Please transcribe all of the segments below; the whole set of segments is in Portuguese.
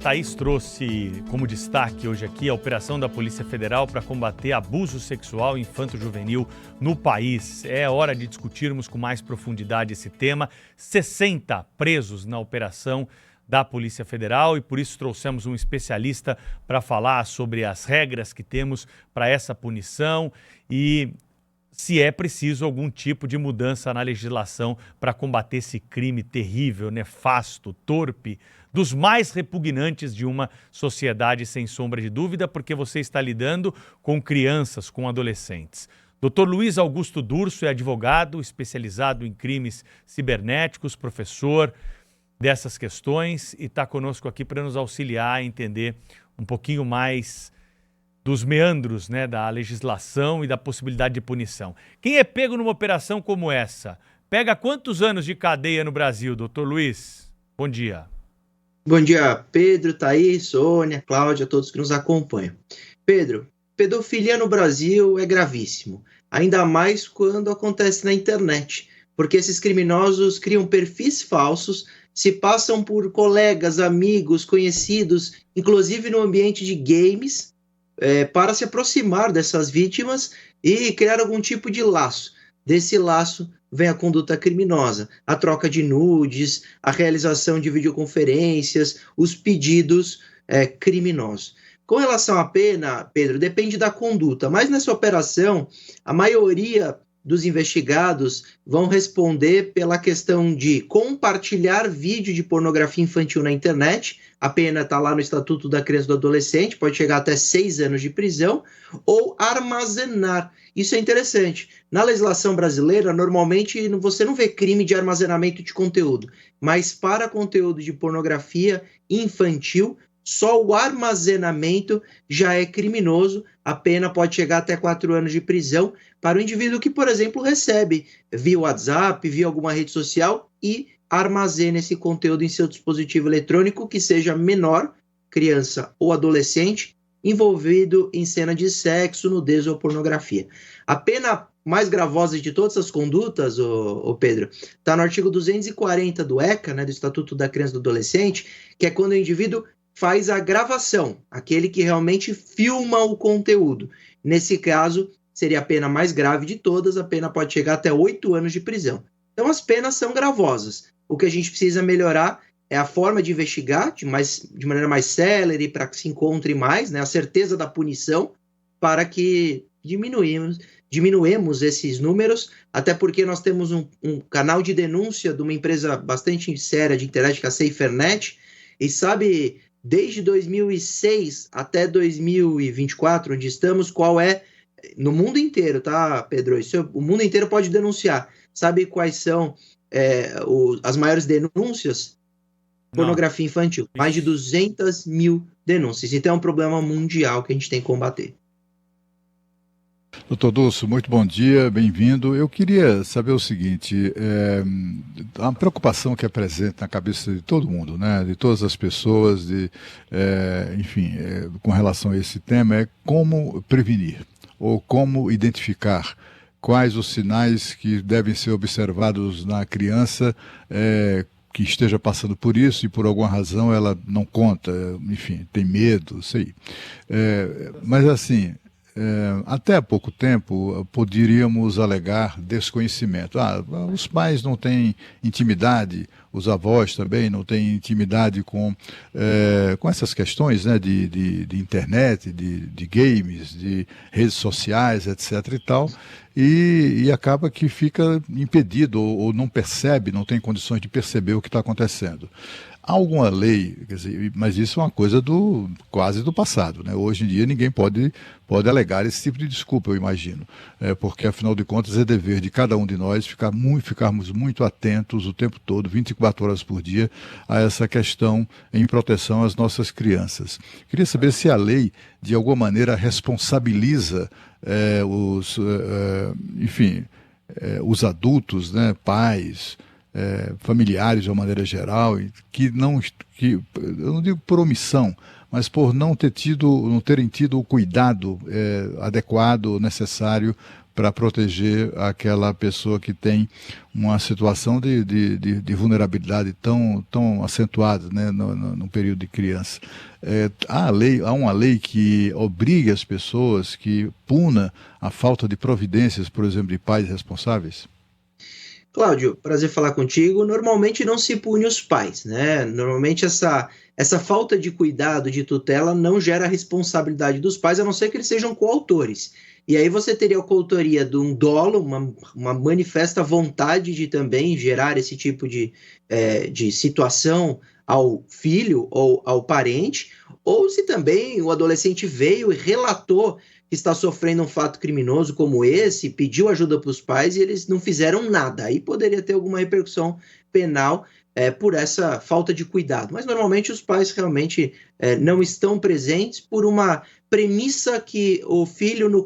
Thaís trouxe como destaque hoje aqui a operação da Polícia Federal para combater abuso sexual infanto-juvenil no país. É hora de discutirmos com mais profundidade esse tema. 60 presos na operação da Polícia Federal e por isso trouxemos um especialista para falar sobre as regras que temos para essa punição e se é preciso algum tipo de mudança na legislação para combater esse crime terrível, nefasto, torpe, dos mais repugnantes de uma sociedade, sem sombra de dúvida, porque você está lidando com crianças, com adolescentes. Dr. Luiz Augusto Durso é advogado, especializado em crimes cibernéticos, professor dessas questões e está conosco aqui para nos auxiliar a entender um pouquinho mais dos meandros, da legislação e da possibilidade de punição. Quem é pego numa operação como essa, pega quantos anos de cadeia no Brasil, doutor Luiz? Bom dia. Bom dia, Pedro, Thaís, Sônia, Cláudia, todos que nos acompanham. Pedro, pedofilia no Brasil é gravíssimo, ainda mais quando acontece na internet, porque esses criminosos criam perfis falsos, se passam por colegas, amigos, conhecidos, inclusive no ambiente de games, para se aproximar dessas vítimas e criar algum tipo de laço. Desse laço vem a conduta criminosa, a troca de nudes, a realização de videoconferências, os pedidos criminosos. Com relação à pena, Pedro, depende da conduta, mas nessa operação, a maioria dos investigados vão responder pela questão de compartilhar vídeo de pornografia infantil na internet. A pena está lá no Estatuto da Criança e do Adolescente, pode chegar até 6 anos de prisão, ou armazenar. Isso é interessante. Na legislação brasileira, normalmente você não vê crime de armazenamento de conteúdo, mas para conteúdo de pornografia infantil, só o armazenamento já é criminoso. A pena pode chegar até 4 anos de prisão para o indivíduo que, por exemplo, recebe via WhatsApp, via alguma rede social e armazena esse conteúdo em seu dispositivo eletrônico que seja menor, criança ou adolescente, envolvido em cena de sexo, nudez ou pornografia. A pena mais gravosa de todas as condutas, Pedro, está no artigo 240 do ECA, do Estatuto da Criança e do Adolescente, que é quando o indivíduo faz a gravação, aquele que realmente filma o conteúdo. Nesse caso, seria a pena mais grave de todas, a pena pode chegar até 8 anos de prisão. Então, as penas são gravosas. O que a gente precisa melhorar é a forma de investigar de maneira mais célere, para que se encontre mais, a certeza da punição, para que diminuemos esses números, até porque nós temos um canal de denúncia de uma empresa bastante séria de internet, que é a SaferNet, e sabe, desde 2006 até 2024, onde estamos, qual é, no mundo inteiro, tá, Pedro? O mundo inteiro pode denunciar. Sabe quais são as maiores denúncias? Pornografia infantil. Mais de 200 mil denúncias. Então é um problema mundial que a gente tem que combater. Doutor Durso, muito bom dia, bem-vindo. Eu queria saber o seguinte, a preocupação que é presente na cabeça de todo mundo, de todas as pessoas, com relação a esse tema, é como prevenir, ou como identificar quais os sinais que devem ser observados na criança que esteja passando por isso e por alguma razão ela não conta, tem medo, sei. Mas assim, até há pouco tempo poderíamos alegar desconhecimento. Os pais não têm intimidade, os avós também não têm intimidade com essas questões de internet, de games, de redes sociais, etc. e tal, e acaba que fica impedido ou não percebe, não tem condições de perceber o que está acontecendo. Há alguma lei, mas isso é uma coisa quase do passado, Hoje em dia ninguém pode alegar esse tipo de desculpa, eu imagino, porque afinal de contas é dever de cada um de nós ficarmos muito atentos o tempo todo, 24 horas por dia, a essa questão em proteção às nossas crianças. Queria saber se a lei de alguma maneira responsabiliza os adultos, pais, familiares de uma maneira geral, que eu não digo por omissão, mas por não terem tido o cuidado adequado, necessário para proteger aquela pessoa que tem uma situação de vulnerabilidade tão acentuada, né, no período de criança. Há uma lei que obriga as pessoas, que puna a falta de providências, por exemplo, de pais responsáveis? Cláudio, prazer falar contigo. Normalmente não se pune os pais, né? Normalmente essa falta de cuidado, de tutela, não gera responsabilidade dos pais, a não ser que eles sejam coautores. E aí você teria a coautoria de um dolo, uma manifesta vontade de também gerar esse tipo de situação ao filho ou ao parente, ou se também o adolescente veio e relatou que está sofrendo um fato criminoso como esse, pediu ajuda para os pais e eles não fizeram nada. Aí poderia ter alguma repercussão penal por essa falta de cuidado. Mas normalmente os pais realmente não estão presentes por uma premissa que o filho no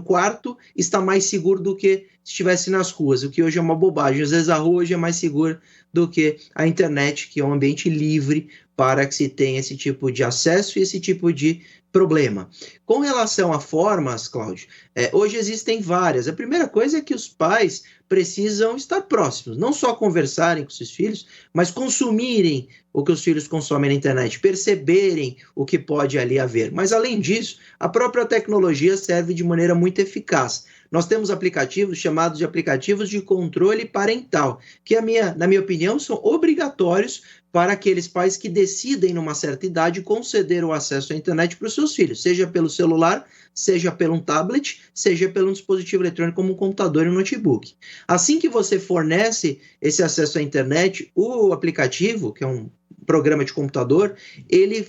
quarto está mais seguro do que se estivesse nas ruas, o que hoje é uma bobagem. Às vezes a rua hoje é mais segura do que a internet, que é um ambiente livre para que se tenha esse tipo de acesso e esse tipo de problema. Com relação a formas, Cláudio, hoje existem várias. A primeira coisa é que os pais precisam estar próximos, não só conversarem com seus filhos, mas consumirem o que os filhos consomem na internet, perceberem o que pode ali haver. Mas, além disso, a própria tecnologia serve de maneira muito eficaz. Nós temos aplicativos chamados de aplicativos de controle parental, que, na minha opinião, são obrigatórios para aqueles pais que decidem, numa certa idade, conceder o acesso à internet para os seus filhos, seja pelo celular, seja pelo um tablet, seja pelo um dispositivo eletrônico como um computador e um notebook. Assim que você fornece esse acesso à internet, o aplicativo, que é um programa de computador, ele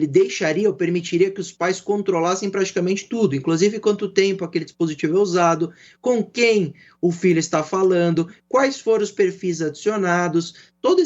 deixaria ou permitiria que os pais controlassem praticamente tudo, inclusive quanto tempo aquele dispositivo é usado, com quem o filho está falando, quais foram os perfis adicionados, toda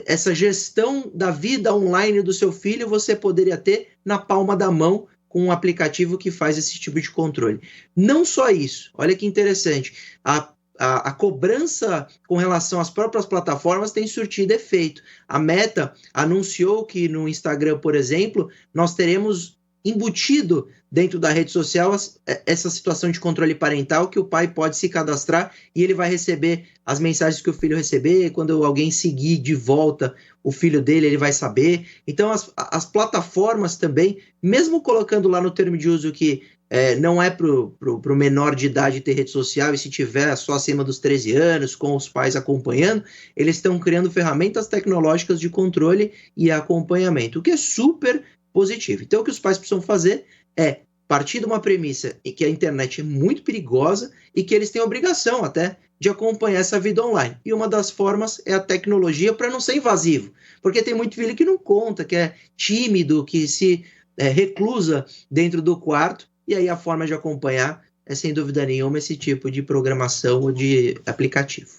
essa gestão da vida online do seu filho você poderia ter na palma da mão com um aplicativo que faz esse tipo de controle. Não só isso, olha que interessante, a cobrança com relação às próprias plataformas tem surtido efeito. A Meta anunciou que no Instagram, por exemplo, nós teremos embutido dentro da rede social essa situação de controle parental, que o pai pode se cadastrar e ele vai receber as mensagens que o filho receber, quando alguém seguir de volta o filho dele, ele vai saber. Então as plataformas também, mesmo colocando lá no termo de uso que não é para o menor de idade ter rede social, e se tiver só acima dos 13 anos, com os pais acompanhando, eles estão criando ferramentas tecnológicas de controle e acompanhamento, o que é super positivo. Então, o que os pais precisam fazer é partir de uma premissa em que a internet é muito perigosa e que eles têm obrigação até de acompanhar essa vida online. E uma das formas é a tecnologia, para não ser invasivo, porque tem muito filho que não conta, que é tímido, que se reclusa dentro do quarto. E aí a forma de acompanhar é, sem dúvida nenhuma, esse tipo de programação ou de aplicativo.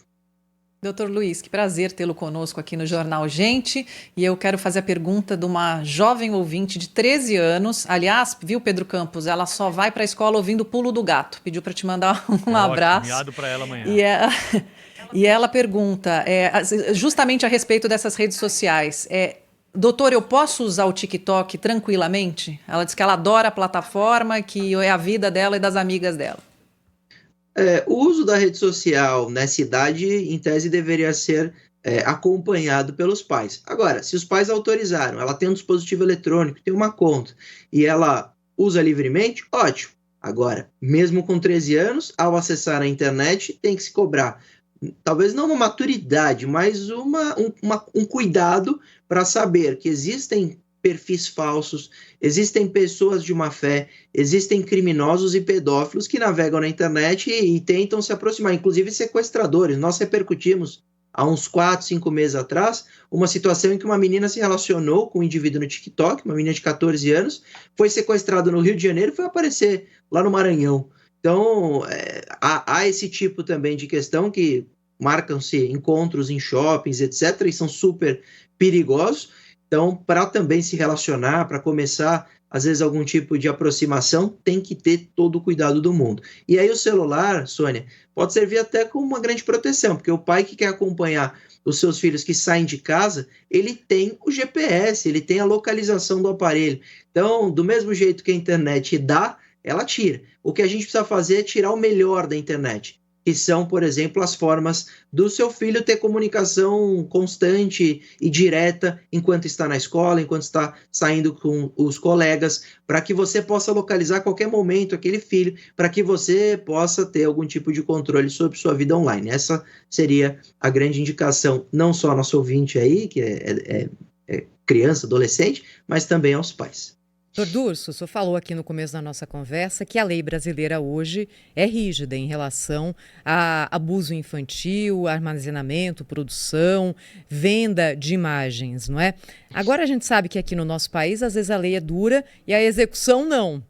Doutor Luiz, que prazer tê-lo conosco aqui no Jornal Gente. E eu quero fazer a pergunta de uma jovem ouvinte de 13 anos. Aliás, viu, Pedro Campos? Ela só vai para a escola ouvindo o Pulo do Gato. Pediu para te mandar um abraço. Enviado para ela amanhã. E ela pergunta justamente a respeito dessas redes sociais. Doutor, eu posso usar o TikTok tranquilamente? Ela diz que ela adora a plataforma, que é a vida dela e das amigas dela. O uso da rede social nessa idade, em tese, deveria ser acompanhado pelos pais. Agora, se os pais autorizaram, ela tem um dispositivo eletrônico, tem uma conta, e ela usa livremente, ótimo. Agora, mesmo com 13 anos, ao acessar a internet, tem que se cobrar talvez não uma maturidade, mas um cuidado para saber que existem perfis falsos, existem pessoas de má fé, existem criminosos e pedófilos que navegam na internet e tentam se aproximar, inclusive sequestradores. Nós repercutimos há uns 4, 5 meses atrás uma situação em que uma menina se relacionou com um indivíduo no TikTok, uma menina de 14 anos, foi sequestrada no Rio de Janeiro e foi aparecer lá no Maranhão. Então, há esse tipo também de questão que marcam-se encontros em shoppings, etc., e são super perigosos. Então, para também se relacionar, para começar, às vezes, algum tipo de aproximação, tem que ter todo o cuidado do mundo. E aí o celular, Sônia, pode servir até como uma grande proteção, porque o pai que quer acompanhar os seus filhos que saem de casa, ele tem o GPS, ele tem a localização do aparelho. Então, do mesmo jeito que a internet dá ela tira. O que a gente precisa fazer é tirar o melhor da internet, que são, por exemplo, as formas do seu filho ter comunicação constante e direta enquanto está na escola, enquanto está saindo com os colegas, para que você possa localizar a qualquer momento aquele filho, para que você possa ter algum tipo de controle sobre sua vida online. Essa seria a grande indicação, não só ao nosso ouvinte aí, que é criança, adolescente, mas também aos pais. Dr. Durso, o senhor falou aqui no começo da nossa conversa que a lei brasileira hoje é rígida em relação a abuso infantil, armazenamento, produção, venda de imagens, não é? Agora a gente sabe que aqui no nosso país, às vezes a lei é dura e a execução não.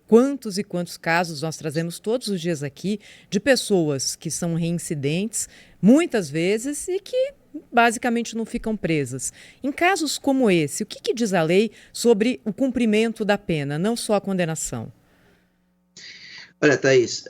Quantos e quantos casos nós trazemos todos os dias aqui de pessoas que são reincidentes, muitas vezes, e que basicamente não ficam presas. Em casos como esse, o que diz a lei sobre o cumprimento da pena, não só a condenação? Olha, Thaís,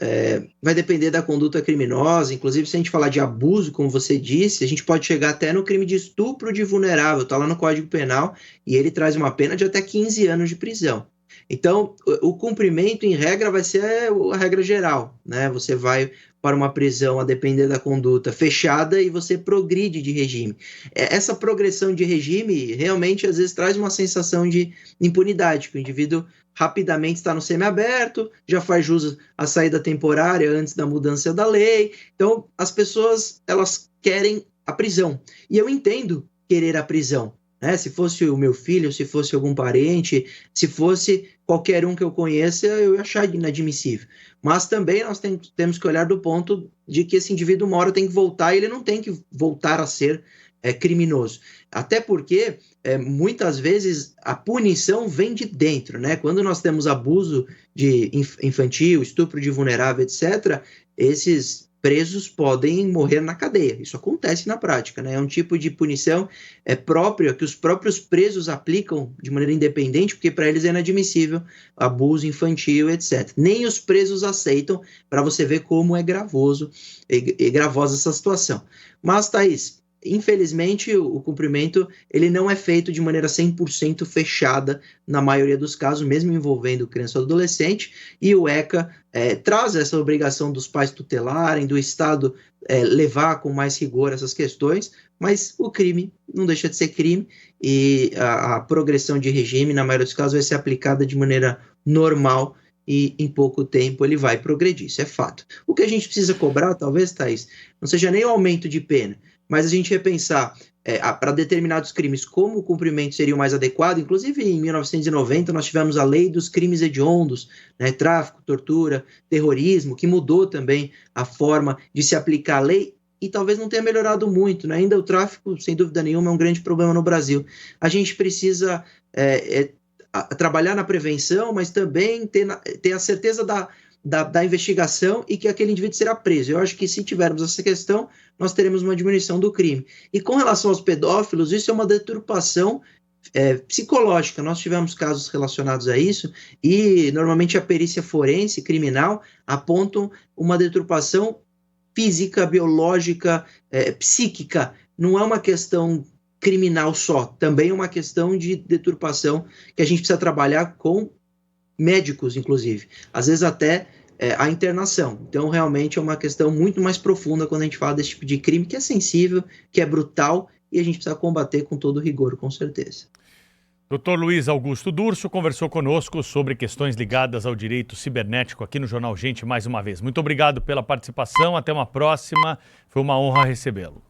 vai depender da conduta criminosa. Inclusive, se a gente falar de abuso, como você disse, a gente pode chegar até no crime de estupro de vulnerável, está lá no Código Penal, e ele traz uma pena de até 15 anos de prisão. Então, o cumprimento, em regra, vai ser a regra geral, né? Você vai para uma prisão, a depender da conduta, fechada, e você progride de regime. Essa progressão de regime realmente, às vezes, traz uma sensação de impunidade, que o indivíduo rapidamente está no semiaberto, já faz jus à saída temporária antes da mudança da lei. Então, as pessoas, elas querem a prisão. E eu entendo querer a prisão. Se fosse o meu filho, se fosse algum parente, se fosse qualquer um que eu conheça, eu ia achar inadmissível. Mas também nós temos que olhar do ponto de que esse indivíduo uma hora tem que voltar, e ele não tem que voltar a ser criminoso. Até porque, muitas vezes, a punição vem de dentro, né? Quando nós temos abuso de infantil, estupro de vulnerável, etc., esses presos podem morrer na cadeia. Isso acontece na prática, né? É um tipo de punição própria que os próprios presos aplicam de maneira independente, porque para eles é inadmissível abuso infantil, etc. Nem os presos aceitam, para você ver como é gravoso e gravosa essa situação. Mas, Thaís, infelizmente, o cumprimento ele não é feito de maneira 100% fechada na maioria dos casos, mesmo envolvendo criança ou adolescente, e o ECA traz essa obrigação dos pais tutelarem, do Estado levar com mais rigor essas questões, mas o crime não deixa de ser crime, e a progressão de regime, na maioria dos casos, vai ser aplicada de maneira normal, e em pouco tempo ele vai progredir, isso é fato. O que a gente precisa cobrar, talvez, Thaís, não seja nem o aumento de pena, mas a gente repensar para determinados crimes como o cumprimento seria o mais adequado. Inclusive, em 1990, nós tivemos a lei dos crimes hediondos, né, tráfico, tortura, terrorismo, que mudou também a forma de se aplicar a lei, e talvez não tenha melhorado muito, né? Ainda o tráfico, sem dúvida nenhuma, é um grande problema no Brasil. A gente precisa trabalhar na prevenção, mas também ter a certeza da investigação e que aquele indivíduo será preso. Eu acho que se tivermos essa questão, nós teremos uma diminuição do crime. E com relação aos pedófilos, isso é uma deturpação psicológica. Nós tivemos casos relacionados a isso, e normalmente a perícia forense criminal apontam uma deturpação física, biológica, psíquica. Não é uma questão criminal só, também é uma questão de deturpação que a gente precisa trabalhar com médicos, inclusive, às vezes até a internação. Então, realmente é uma questão muito mais profunda quando a gente fala desse tipo de crime, que é sensível, que é brutal, e a gente precisa combater com todo rigor, com certeza. Dr. Luiz Augusto Durso conversou conosco sobre questões ligadas ao direito cibernético aqui no Jornal Gente mais uma vez. Muito obrigado pela participação, até uma próxima, foi uma honra recebê-lo.